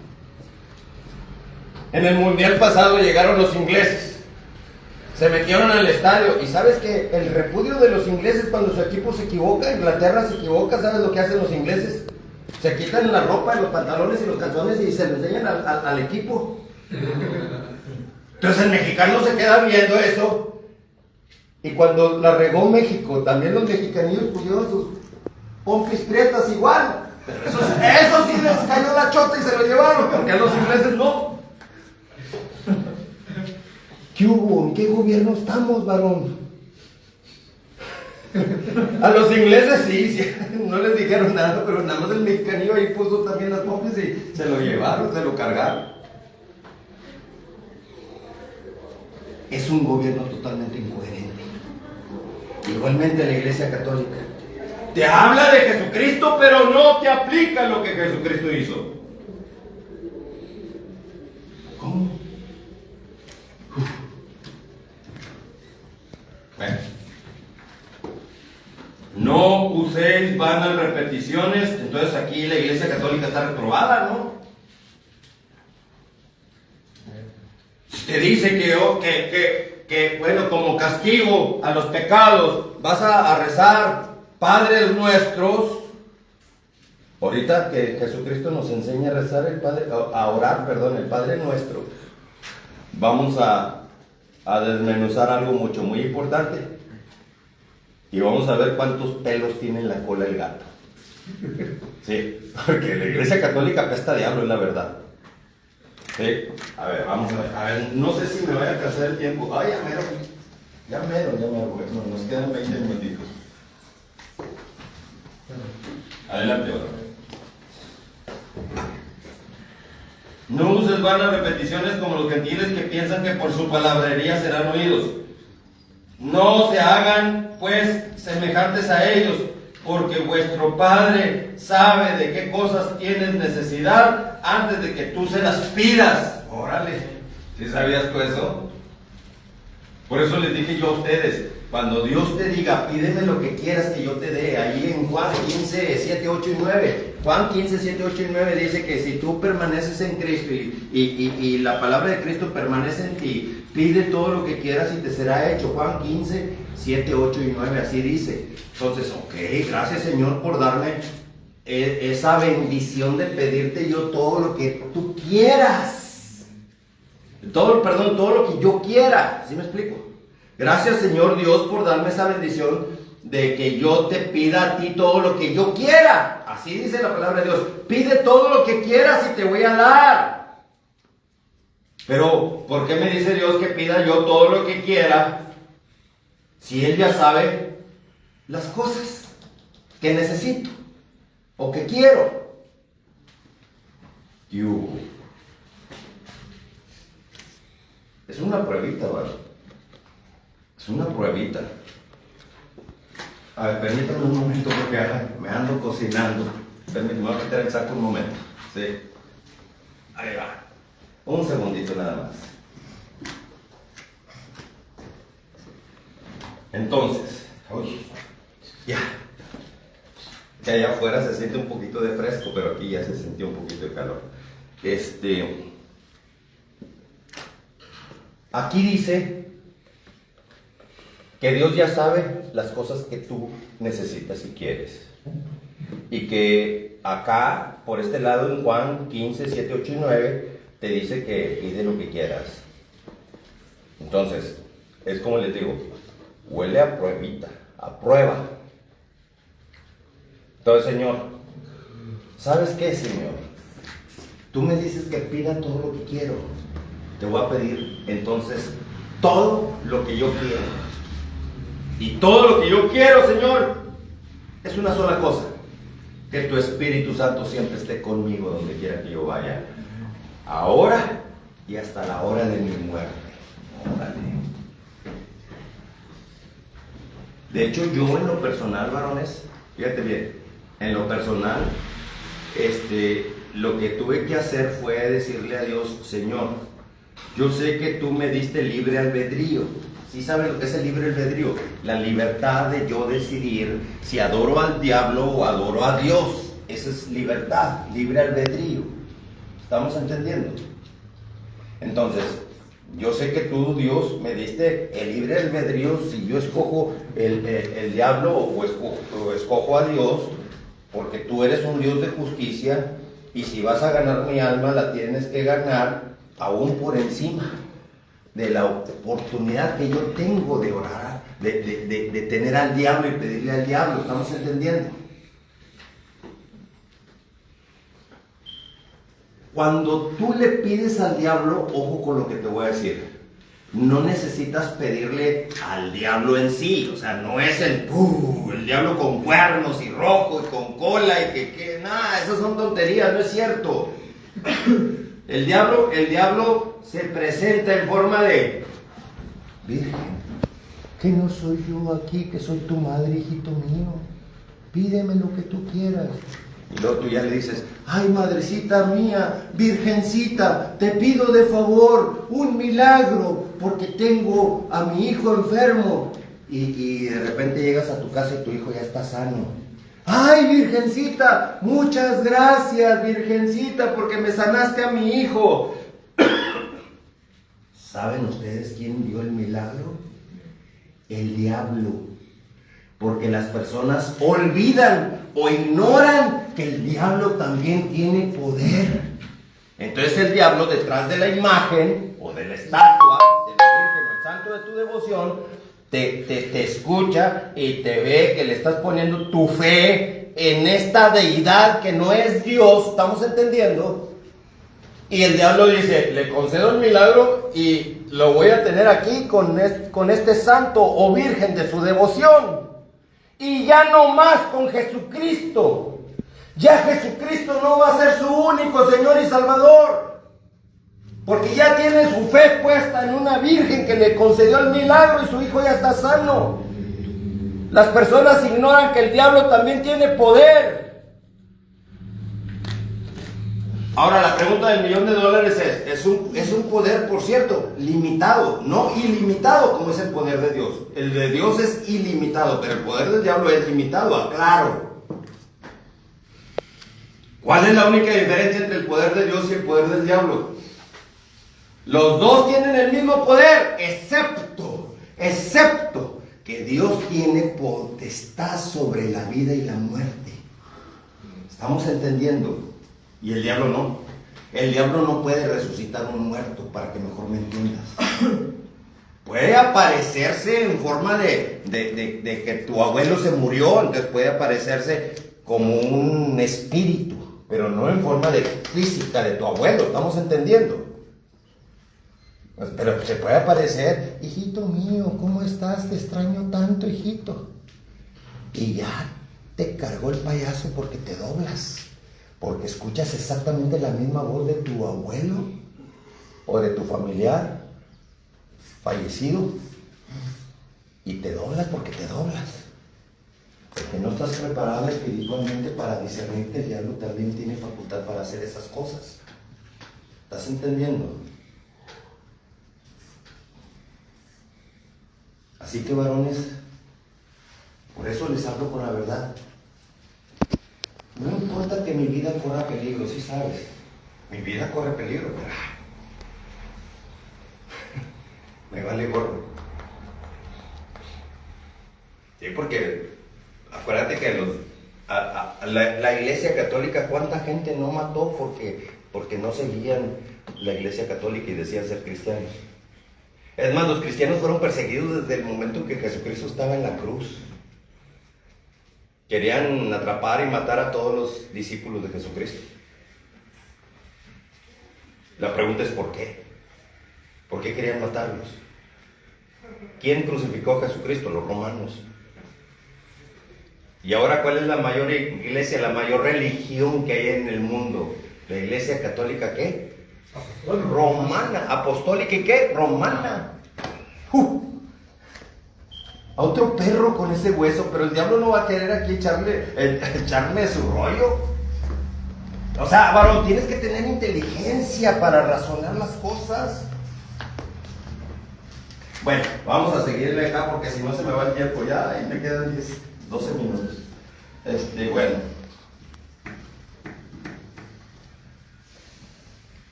En el mundial pasado llegaron los ingleses, se metieron al estadio y sabes que el repudio de los ingleses cuando su equipo se equivoca, Inglaterra se equivoca, ¿sabes lo que hacen los ingleses? Se quitan la ropa, los pantalones y los calzones y se los enseñan al equipo. Entonces el mexicano se queda viendo eso. Y cuando la regó México, también los mexicanillos pusieron sus pompis prietas igual. Pero eso sí les cayó la chota y se lo llevaron, porque a los ingleses no. ¿Qué hubo? ¿En qué gobierno estamos, varón? A los ingleses sí, no les dijeron nada, pero nada más el mexicanillo ahí puso también las pompis y se lo llevaron, se lo cargaron. Es un gobierno totalmente incoherente. Igualmente la Iglesia Católica te habla de Jesucristo, pero no te aplica lo que Jesucristo hizo. ¿Cómo? Bueno. No uséis vanas repeticiones. Entonces aquí la Iglesia Católica está reprobada, ¿no? Te dice que bueno, como castigo a los pecados vas a rezar Padres Nuestros. Ahorita que Jesucristo nos enseña a rezar a orar, el Padre Nuestro, vamos a desmenuzar algo muy importante. Y vamos a ver cuántos pelos tiene en la cola el gato. Sí, porque la Iglesia Católica apesta diablo, es la verdad. Sí, a ver, vamos a ver. A ver, no sé si me vaya a alcanzar el tiempo. Ay, ya mero, bueno, nos quedan 20 minutitos. Adelante, ahora. No uses vanas repeticiones como los gentiles que piensan que por su palabrería serán oídos. No se hagan, pues, semejantes a ellos, porque vuestro Padre sabe de qué cosas tienes necesidad antes de que tú se las pidas. Órale, ¿sí sabías tú eso? Por eso les dije yo a ustedes, cuando Dios te diga, pídeme lo que quieras que yo te dé, ahí en Juan 15, 7, 8 y 9. Juan 15, 7, 8 y 9 dice que si tú permaneces en Cristo y la palabra de Cristo permanece en ti, pide todo lo que quieras y te será hecho. Juan 15, 7, 8 y 9, así dice. Entonces, ok, gracias Señor por darme esa bendición de pedirte yo todo lo que tú quieras. Todo lo que yo quiera. ¿Sí me explico? Gracias Señor Dios por darme esa bendición de que yo te pida a ti todo lo que yo quiera. Así dice la palabra de Dios. Pide todo lo que quieras y te voy a dar. Pero, ¿por qué me dice Dios que pida yo todo lo que quiera si Él ya sabe las cosas que necesito o que quiero? Es una pruebita, ¿vale? Es una pruebita. A ver, permítame un momento porque me ando cocinando. Permítame, me voy a quitar el saco un momento. Sí. Ahí va. Un segundito nada más. Entonces, uy, ya. Que allá afuera se siente un poquito de fresco, pero aquí ya se sintió un poquito de calor. Aquí dice que Dios ya sabe las cosas que tú necesitas y quieres. Y que acá, por este lado, en Juan 15, 7, 8 y 9, te dice que pide lo que quieras. Entonces, es como les digo, huele a pruebita, a prueba. Entonces, Señor, ¿sabes qué, Señor? Tú me dices que pida todo lo que quiero. Te voy a pedir, entonces, todo lo que yo quiero. Y todo lo que yo quiero, Señor, es una sola cosa. Que tu Espíritu Santo siempre esté conmigo donde quiera que yo vaya. Ahora y hasta la hora de mi muerte. Órale. De hecho, yo en lo personal, varones, fíjate bien, en lo personal, lo que tuve que hacer fue decirle a Dios, Señor, yo sé que tú me diste libre albedrío. ¿Sí saben lo que es el libre albedrío? La libertad de yo decidir si adoro al diablo o adoro a Dios. Esa es libertad, libre albedrío. ¿Estamos entendiendo? Entonces, yo sé que tú, Dios, me diste el libre albedrío si yo escojo el diablo o escojo a Dios, porque tú eres un Dios de justicia, y si vas a ganar mi alma, la tienes que ganar aún por encima de la oportunidad que yo tengo de orar, de tener al diablo y pedirle al diablo. ¿Estamos entendiendo? Cuando tú le pides al diablo, ojo con lo que te voy a decir, no necesitas pedirle al diablo en sí, o sea, no es el diablo con cuernos y rojo y con cola y que nada, esas son tonterías, no es cierto. El diablo se presenta en forma de Virgen, que no soy yo aquí, que soy tu madre, hijito mío, pídeme lo que tú quieras. Y luego tú ya le dices, ay, madrecita mía, virgencita, te pido de favor un milagro, porque tengo a mi hijo enfermo. Y de repente llegas a tu casa y tu hijo ya está sano. Ay, virgencita, muchas gracias, virgencita, porque me sanaste a mi hijo. ¿Saben ustedes quién dio el milagro? El diablo. Porque las personas olvidan o ignoran que el diablo también tiene poder. Entonces el diablo, detrás de la imagen o de la estatua de la Virgen o el santo de tu devoción, te escucha y te ve que le estás poniendo tu fe en esta deidad que no es Dios. ¿Estamos entendiendo? Y el diablo dice, le concedo el milagro y lo voy a tener aquí con este santo o virgen de su devoción. Y ya no más con Jesucristo. Ya Jesucristo no va a ser su único Señor y Salvador. Porque ya tiene su fe puesta en una virgen que le concedió el milagro y su hijo ya está sano. Las personas ignoran que el diablo también tiene poder. Ahora la pregunta del $1.000.000 es un poder, por cierto, limitado, no ilimitado como es el poder de Dios. El de Dios es ilimitado, pero el poder del diablo es limitado, aclaro. ¿Cuál es la única diferencia entre el poder de Dios y el poder del diablo? Los dos tienen el mismo poder, excepto que Dios tiene potestad sobre la vida y la muerte. ¿Estamos entendiendo? Y el diablo no. El diablo no puede resucitar un muerto, para que mejor me entiendas. Puede aparecerse en forma de que tu abuelo se murió, entonces puede aparecerse como un espíritu, pero no en forma de física de tu abuelo. ¿Estamos entendiendo? Pues, pero se puede aparecer, hijito mío, ¿cómo estás? Te extraño tanto, hijito. Y ya te cargó el payaso porque te doblas. Porque escuchas exactamente la misma voz de tu abuelo o de tu familiar fallecido y te doblas porque te doblas. Porque no estás preparado espiritualmente para discernir que el diablo también tiene facultad para hacer esas cosas. ¿Estás entendiendo? Así que, varones, por eso les hablo con la verdad. No importa que mi vida corra peligro, sí sabes. Mi vida corre peligro, pero me vale gorro. Sí, porque acuérdate que la Iglesia Católica, ¿cuánta gente no mató porque no seguían la Iglesia Católica y decían ser cristianos? Es más, los cristianos fueron perseguidos desde el momento en que Jesucristo estaba en la cruz. Querían atrapar y matar a todos los discípulos de Jesucristo. La pregunta es ¿por qué? ¿Por qué querían matarlos? ¿Quién crucificó a Jesucristo? Los romanos. Y ahora, ¿cuál es la mayor iglesia, la mayor religión que hay en el mundo? ¿La Iglesia Católica qué? Romana. ¿Apostólica y qué? Romana. A otro perro con ese hueso, pero el diablo no va a querer aquí echarme su rollo. O sea, varón, tienes que tener inteligencia para razonar las cosas. Bueno, vamos a seguirle acá porque si no se me va el tiempo ya y me quedan 12 minutos. Bueno.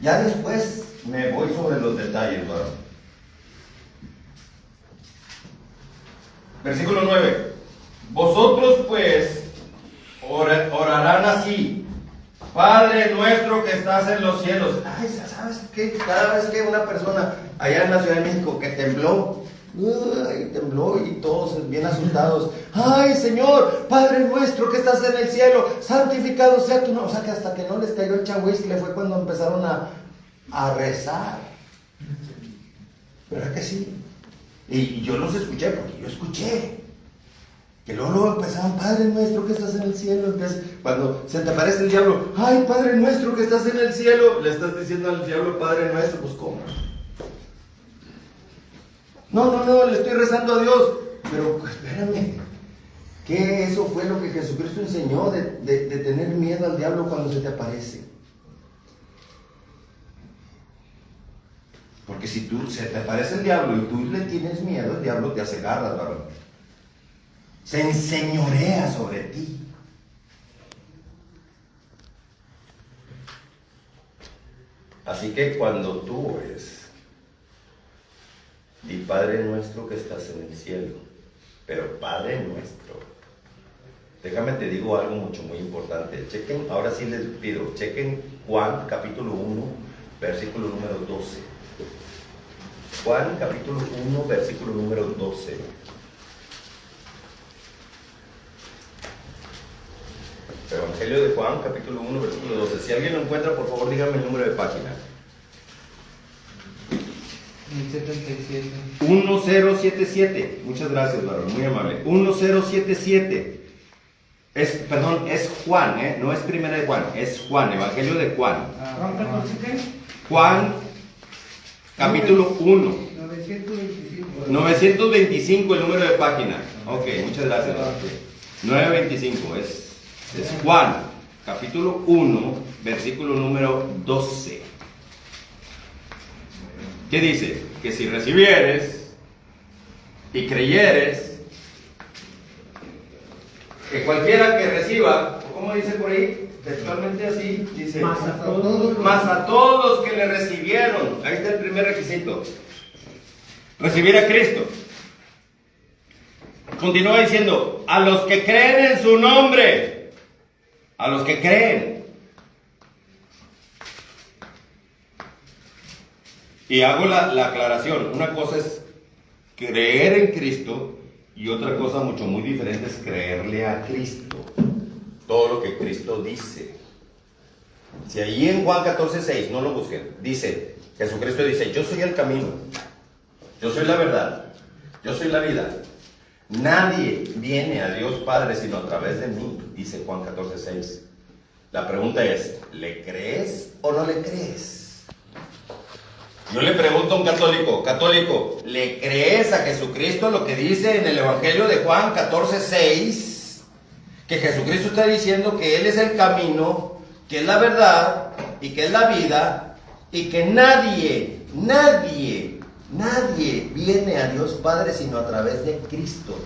Ya después me voy sobre los detalles, varón. Versículo 9. Vosotros pues orarán así: Padre nuestro que estás en los cielos. Ay, ¿sabes qué? Cada vez que una persona allá en la Ciudad de México que tembló y todos bien asustados. Ay, Señor, Padre nuestro que estás en el cielo, santificado sea tu nombre. O sea que hasta que no les cayó el chahuiscle fue cuando empezaron a rezar. ¿Verdad que sí? Y yo los escuché, porque yo escuché que luego empezaban: Padre nuestro que estás en el cielo. Entonces, cuando se te aparece el diablo: ay, Padre nuestro que estás en el cielo, le estás diciendo al diablo Padre nuestro. Pues ¿cómo? No, le estoy rezando a Dios. Pero espérame, ¿qué eso fue lo que Jesucristo enseñó de tener miedo al diablo cuando se te aparece? Porque si se te aparece el diablo y tú le tienes miedo, el diablo te hace garras, varón. Se enseñorea sobre ti. Así que cuando tú ores: di Padre nuestro que estás en el cielo. Pero Padre nuestro. Déjame te digo algo muy importante. Chequen, ahora sí les pido, chequen Juan capítulo 1, versículo número 12. Juan capítulo 1, versículo número 12. Evangelio de Juan capítulo 1, versículo 12. Si alguien lo encuentra, por favor dígame el número de página. 1077. Muchas gracias, varón, muy amable. 1077. Es Juan, no es primera de Juan, es Juan, Evangelio de Juan. Juan, capítulo 1. 925 el número de página. Ok, muchas gracias. 925 es Juan, capítulo 1, versículo número 12. ¿Qué dice? Que si recibieres y creyeres, que cualquiera que reciba, ¿cómo dice por ahí? Textualmente así, dice: más a todos que le recibieron. Ahí está el primer requisito: recibir a Cristo. Continúa diciendo: a los que creen en su nombre. A los que creen. Y hago la aclaración: una cosa es creer en Cristo y otra cosa muy diferente es creerle a Cristo. Todo lo que Cristo dice. Si allí en Juan 14:6, no lo busquen, dice, Jesucristo dice: yo soy el camino, yo soy la verdad, yo soy la vida. Nadie viene a Dios Padre sino a través de mí, dice Juan 14:6. La pregunta es: ¿le crees o no le crees? Yo le pregunto a un católico, ¿le crees a Jesucristo lo que dice en el Evangelio de Juan 14:6? que Jesucristo está diciendo que Él es el camino, que es la verdad y que es la vida, y que nadie viene a Dios Padre sino a través de Cristo.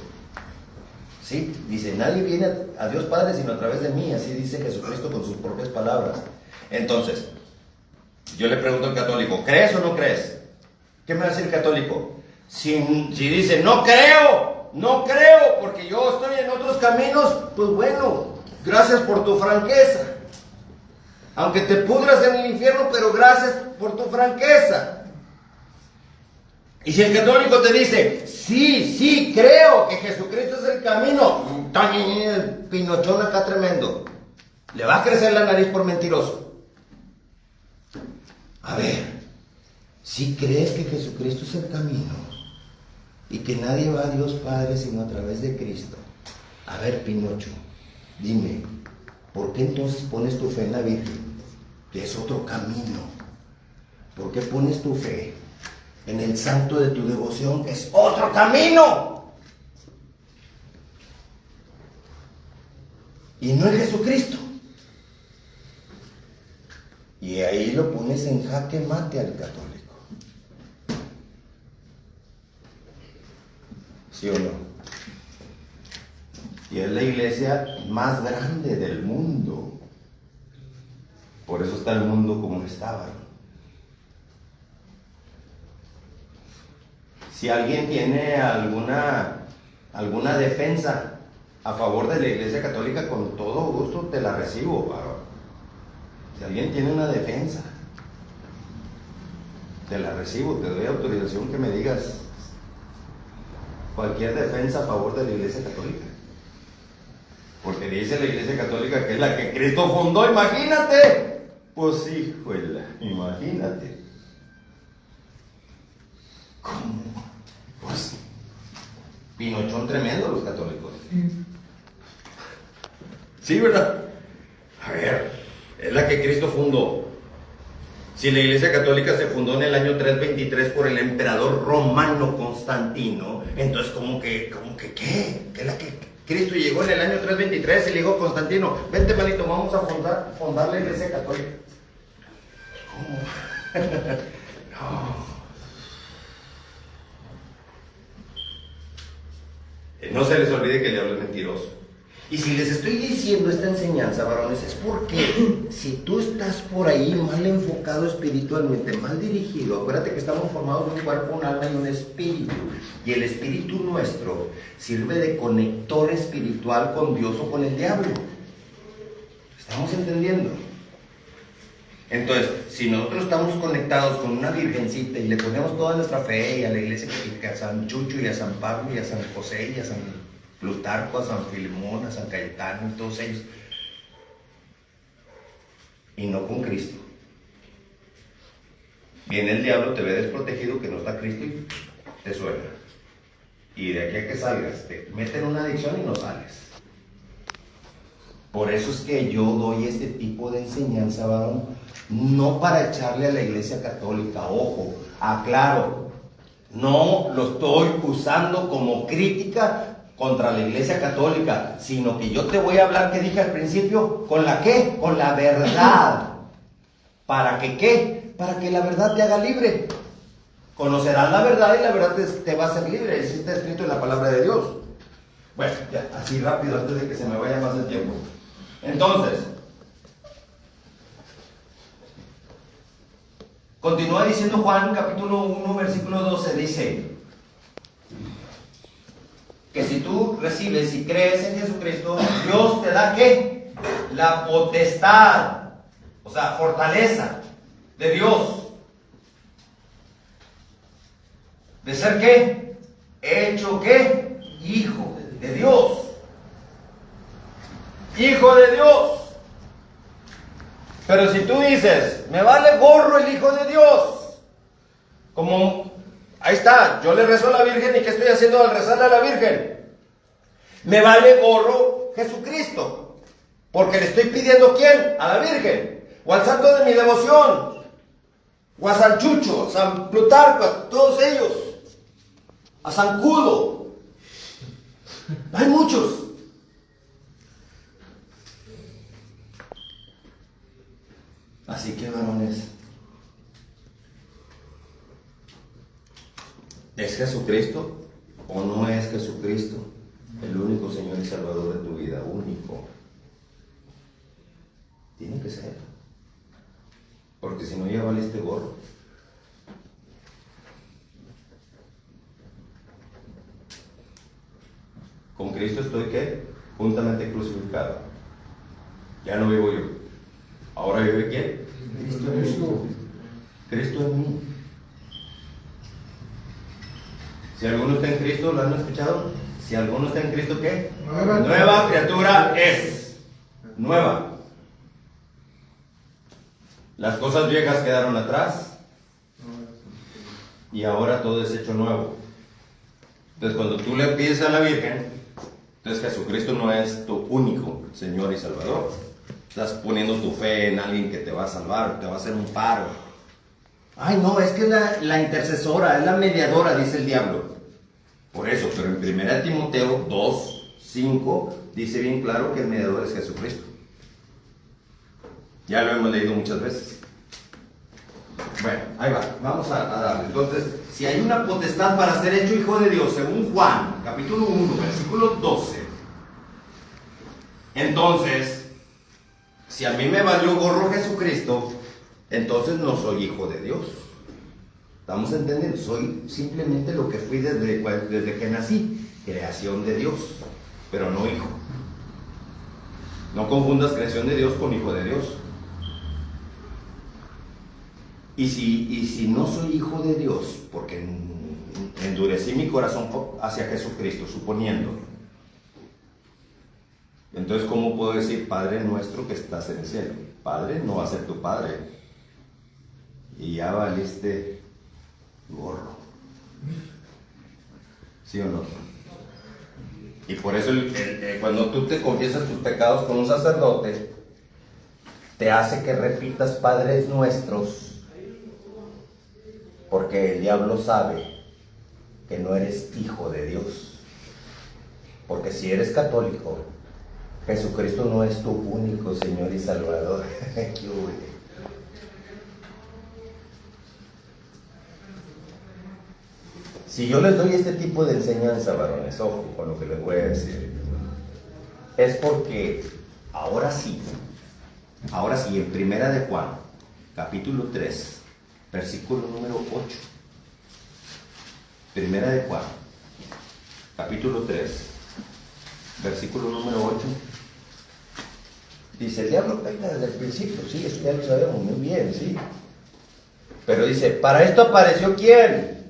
¿Sí? Dice, nadie viene a Dios Padre sino a través de mí, así dice Jesucristo con sus propias palabras. Entonces, yo le pregunto al católico, ¿crees o no crees? ¿Qué me va a decir el católico? Si dice, no creo, porque yo estoy en otros caminos, pues bueno, gracias por tu franqueza. Aunque te pudras en el infierno, pero gracias por tu franqueza. Y si el católico te dice, sí, creo que Jesucristo es el camino, el pinochón acá tremendo, le va a crecer la nariz por mentiroso. A ver, si crees que Jesucristo es el camino y que nadie va a Dios Padre sino a través de Cristo, a ver, Pinocho, dime, ¿por qué entonces pones tu fe en la Virgen, que es otro camino? ¿Por qué pones tu fe en el santo de tu devoción, que es otro camino? Y no en Jesucristo. Y ahí lo pones en jaque mate al católico. ¿Sí o no? Y es la iglesia más grande del mundo. Por eso está el mundo como estaba. Si alguien tiene alguna defensa a favor de la Iglesia Católica, con todo gusto te la recibo, varón. Si alguien tiene una defensa, te la recibo, te doy autorización que me digas cualquier defensa a favor de la Iglesia Católica. Porque dice la Iglesia Católica que es la que Cristo fundó, imagínate. Pues híjole, imagínate. ¿Cómo? Pues pinochón tremendo los católicos. Sí, ¿verdad? A ver, es la que Cristo fundó. Si la Iglesia Católica se fundó en el año 323 por el emperador romano Constantino, entonces ¿cómo que qué? Que la que Cristo llegó en el año 323 y le dijo a Constantino, vente manito, vamos a fundar la Iglesia Católica. ¿Cómo? No. No se les olvide que el diablo es mentiroso. Y si les estoy diciendo esta enseñanza, varones, es porque si tú estás por ahí mal enfocado espiritualmente, mal dirigido, acuérdate que estamos formados de un cuerpo, un alma y un espíritu. Y el espíritu nuestro sirve de conector espiritual con Dios o con el diablo. ¿Estamos entendiendo? Entonces, si nosotros estamos conectados con una virgencita y le ponemos toda nuestra fe y a la iglesia católica, a San Chucho y a San Pablo y a San José y a San Plutarco, a San Filemón, a San Cayetano y todos ellos, y no con Cristo, viene el diablo, te ve desprotegido que no está Cristo y te suena. Y de aquí a que salgas, te meten en una adicción y no sales. Por eso es que yo doy este tipo de enseñanza, varón, no para echarle a la Iglesia Católica, ojo, aclaro, no lo estoy usando como crítica contra la Iglesia Católica, sino que yo te voy a hablar, que dije al principio, ¿con la qué? Con la verdad. ¿Para que qué? Para que la verdad te haga libre. Conocerás la verdad y la verdad te va a hacer libre. Eso está escrito en la palabra de Dios. Bueno, ya, así rápido antes de que se me vaya más el tiempo. Entonces, continúa diciendo Juan capítulo 1 versículo 12, dice que si tú recibes y crees en Jesucristo, Dios te da ¿qué? La potestad, o sea, fortaleza de Dios, de ser ¿qué? Hecho ¿qué? Hijo de Dios. Hijo de Dios. Pero si tú dices, me vale gorro el Hijo de Dios, como ahí está, yo le rezo a la Virgen, ¿y qué estoy haciendo al rezarle a la Virgen? Me vale gorro Jesucristo, porque le estoy pidiendo ¿quién? A la Virgen, o al santo de mi devoción, o a San Chucho, a San Plutarco, a todos ellos, a San Cudo. Hay muchos. Así que, varones, ¿es Jesucristo o no es Jesucristo el único Señor y Salvador de tu vida? Único. Tiene que ser. Porque si no, ya valiste gorro. Con Cristo estoy, ¿qué? Juntamente crucificado. Ya no vivo yo. ¿Ahora vive quién? Cristo. Cristo en mí. Si alguno está en Cristo, ¿lo han escuchado? Si alguno está en Cristo, ¿qué? Nueva criatura es. Nueva. Las cosas viejas quedaron atrás y ahora todo es hecho nuevo. Entonces, cuando tú le pides a la Virgen, entonces Jesucristo no es tu único Señor y Salvador. Estás poniendo tu fe en alguien que te va a salvar, te va a hacer un paro. Ay, no, es que es la intercesora, es la mediadora, dice el diablo. Por eso, pero en 1 Timoteo 2:5 dice bien claro que el mediador es Jesucristo. Ya lo hemos leído muchas veces. Bueno, ahí va, vamos a darle. Entonces, si hay una potestad para ser hecho hijo de Dios, según Juan, capítulo 1, versículo 12, entonces, si a mí me valió gorro Jesucristo, entonces no soy hijo de Dios. ¿Estamos entendiendo? Soy simplemente lo que fui desde que nací, creación de Dios, pero no hijo. No confundas creación de Dios con hijo de Dios. Y si no soy hijo de Dios, porque endurecí mi corazón hacia Jesucristo, suponiendo, entonces ¿cómo puedo decir Padre nuestro que estás en el cielo? Padre no va a ser tu padre. Y ya valiste gorro. ¿Sí o no? Y por eso cuando tú te confiesas tus pecados con un sacerdote, te hace que repitas Padres nuestros. Porque el diablo sabe que no eres hijo de Dios. Porque si eres católico, Jesucristo no es tu único Señor y Salvador. Si yo les doy este tipo de enseñanza, varones, ojo con lo que les voy a decir, es porque ahora sí, en Primera de Juan, capítulo 3, versículo número 8. Primera de Juan, capítulo 3, versículo número 8. Dice, el diablo peca desde el principio, sí, eso ya lo sabemos muy bien, sí. Pero dice, ¿para esto apareció quién?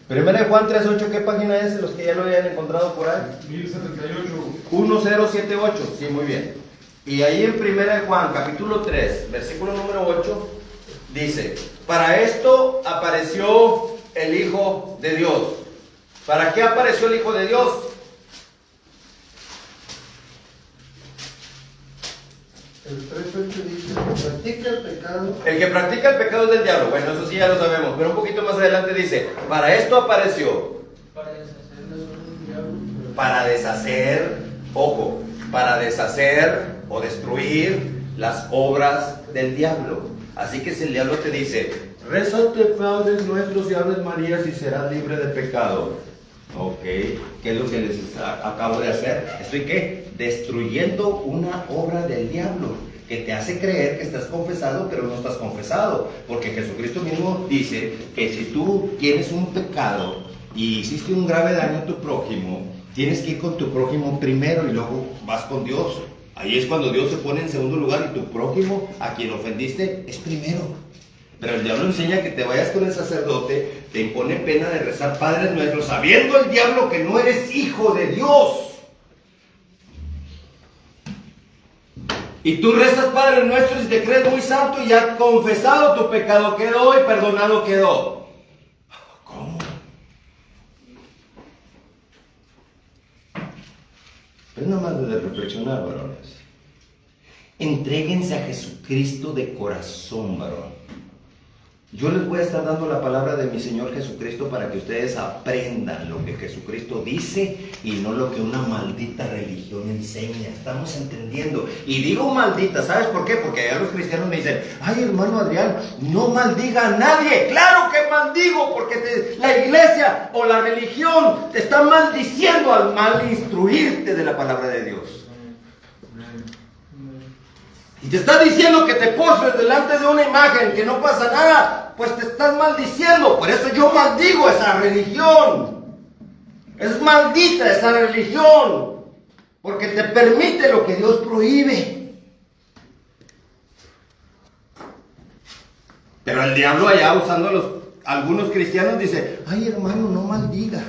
Primera de Juan 3.8, ¿qué página es? Los que ya lo hayan encontrado por ahí. 1078. 1078, sí, muy bien. Y ahí en Primera de Juan, capítulo 3, versículo número 8, dice, para esto apareció el Hijo de Dios. ¿Para qué apareció el Hijo de Dios? El 3:8 dice, practica el pecado. El que practica el pecado es del diablo. Bueno, eso sí ya lo sabemos. Pero un poquito más adelante dice, para esto apareció. Para deshacernos del diablo. Para deshacer, ojo, para deshacer o destruir las obras del diablo. Así que si el diablo te dice, rézate Padres nuestros y Aves Marías y serás libre de pecado. Ok, ¿qué es lo que les acabo de hacer? Estoy ¿qué? Destruyendo una obra del diablo que te hace creer que estás confesado, pero no estás confesado. Porque Jesucristo mismo dice que si tú tienes un pecado y hiciste un grave daño a tu prójimo, tienes que ir con tu prójimo primero y luego vas con Dios. Ahí es cuando Dios se pone en segundo lugar y tu prójimo, a quien ofendiste, es primero. Pero el diablo enseña que te vayas con el sacerdote, te impone pena de rezar Padres Nuestros, sabiendo el diablo que no eres hijo de Dios. Y tú rezas Padres Nuestros y te crees muy santo y ya confesado tu pecado quedó y perdonado quedó. ¿Cómo? Es nomás de reflexionar, varones. Entréguense a Jesucristo de corazón, varón. Yo les voy a estar dando la palabra de mi Señor Jesucristo para que ustedes aprendan lo que Jesucristo dice y no lo que una maldita religión enseña. Estamos entendiendo. Y digo maldita, ¿sabes por qué? Porque allá los cristianos me dicen, ay, hermano Adrián, no maldiga a nadie. Claro que maldigo, porque la iglesia o la religión te está maldiciendo al mal instruirte de la palabra de Dios. Y te está diciendo que te poses delante de una imagen, que no pasa nada, pues te estás maldiciendo. Por eso yo maldigo esa religión. Es maldita esa religión, porque te permite lo que Dios prohíbe. Pero el diablo allá usando algunos cristianos dice, ay hermano, no maldiga.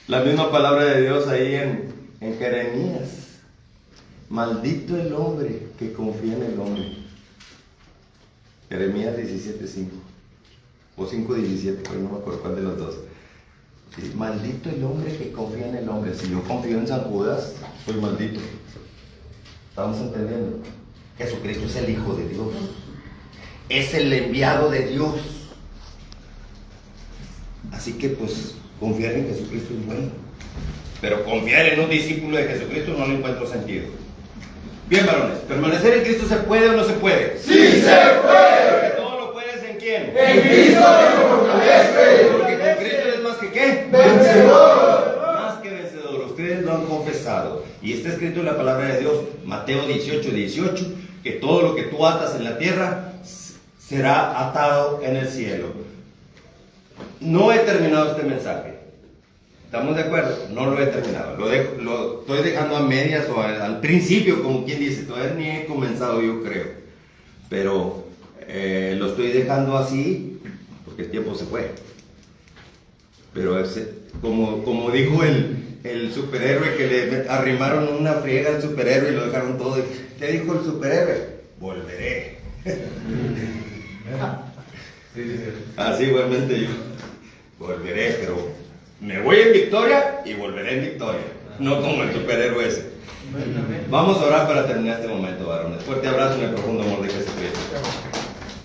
La misma palabra de Dios ahí en Jeremías. Maldito el hombre que confía en el hombre. Jeremías 17:5 o 5:17, pero no me acuerdo cuál de los dos. Sí, maldito el hombre que confía en el hombre. Si yo confío en San Judas, soy maldito. ¿Estamos entendiendo? Jesucristo es el Hijo de Dios. Es el enviado de Dios. Así que pues confiar en Jesucristo es bueno, pero confiar en un discípulo de Jesucristo no le encuentro sentido. Bien, varones, ¿permanecer en Cristo se puede o no se puede? ¡Sí se puede! Porque todo lo puedes en ¿quién? En Cristo que fortalece. Porque con Cristo eres más que ¿qué? Vencedor. Más que vencedor. Ustedes lo han confesado. Y está escrito en la palabra de Dios, Mateo 18:18, que todo lo que tú atas en la tierra será atado en el cielo. No he terminado este mensaje. ¿Estamos de acuerdo? No lo he terminado. Lo estoy dejando a medias o al principio, como quien dice. Todavía ni he comenzado, yo creo. Pero lo estoy dejando así porque el tiempo se fue. Pero como dijo el superhéroe, que le arrimaron una friega al superhéroe y lo dejaron todo. ¿Qué dijo el superhéroe? Volveré. Así igualmente yo volveré, pero me voy en victoria y volveré en victoria, no como el superhéroe ese. Vamos a orar para terminar este momento, varones. Fuerte abrazo en el profundo amor de Jesucristo.